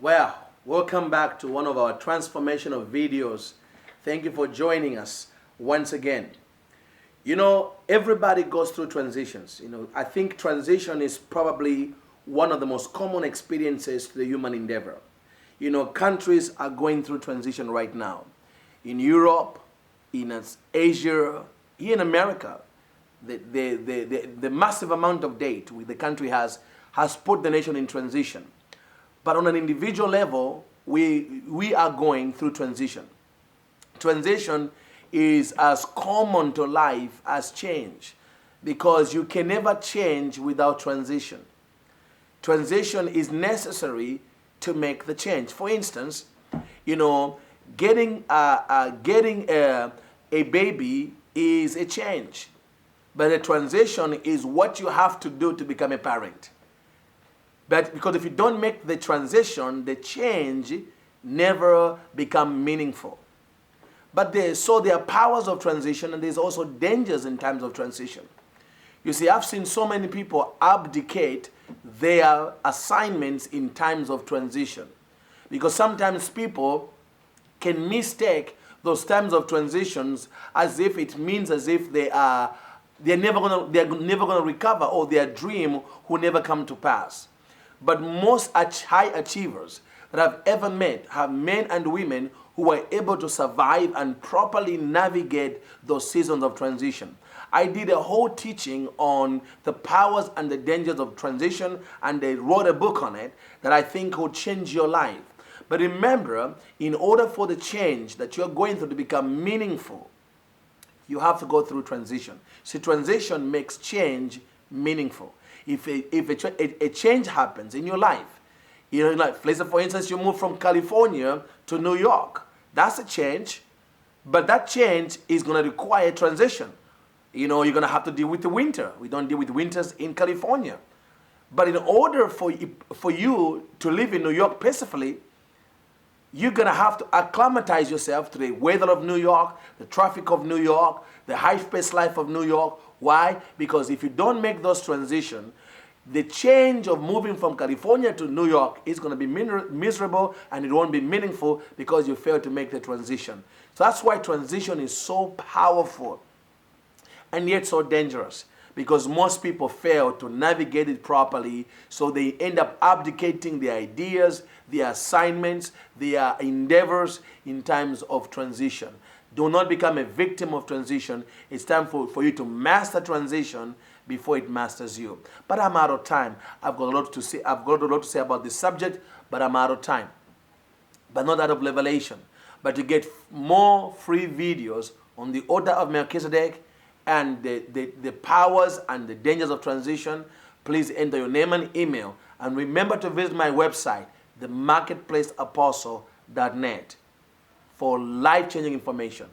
Well, welcome back to one of our transformational videos. Thank you for joining us once again. Everybody goes through transitions. I think transition is probably one of the most common experiences to the human endeavor. Countries are going through transition right now. In Europe, in Asia, here in America, the massive amount of debt the country has put the nation in transition. But on an individual level, we are going through transition. Transition is as common to life as change, because you can never change without transition. Transition is necessary to make the change. For instance, getting a baby is a change, but a transition is what you have to do to become a parent. But because if you don't make the transition, the change never become meaningful. But there are powers of transition, and there's also dangers in times of transition. You see, I've seen so many people abdicate their assignments in times of transition, because sometimes people can mistake those times of transitions as if it means as if they're never gonna recover, or their dream will never come to pass. But most high achievers that I've ever met have men and women who are able to survive and properly navigate those seasons of transition. I did a whole teaching on the powers and the dangers of transition, and I wrote a book on it that I think will change your life. But remember, in order for the change that you're going through to become meaningful, you have to go through transition. See, transition makes change meaningful. If a change happens in your life, let's say for instance you move from California to New York, that's a change, but that change is going to require transition. You're going to have to deal with the winter. We don't deal with winters in California. But in order for you to live in New York peacefully, you're going to have to acclimatize yourself to the weather of New York, the traffic of New York, the high-paced life of New York. Why? Because if you don't make those transitions, the change of moving from California to New York is going to be miserable, and it won't be meaningful because you failed to make the transition. So that's why transition is so powerful and yet so dangerous, because most people fail to navigate it properly, so they end up abdicating their ideas, their assignments, their endeavors in times of transition. Do not become a victim of transition. It's time for you to master transition before it masters you. But I'm out of time. I've got a lot to say about this subject, but I'm out of time. But not out of revelation. But to get more free videos on the order of Melchizedek and the powers and the dangers of transition, please enter your name and email. And remember to visit my website, themarketplaceapostle.net, for life-changing information.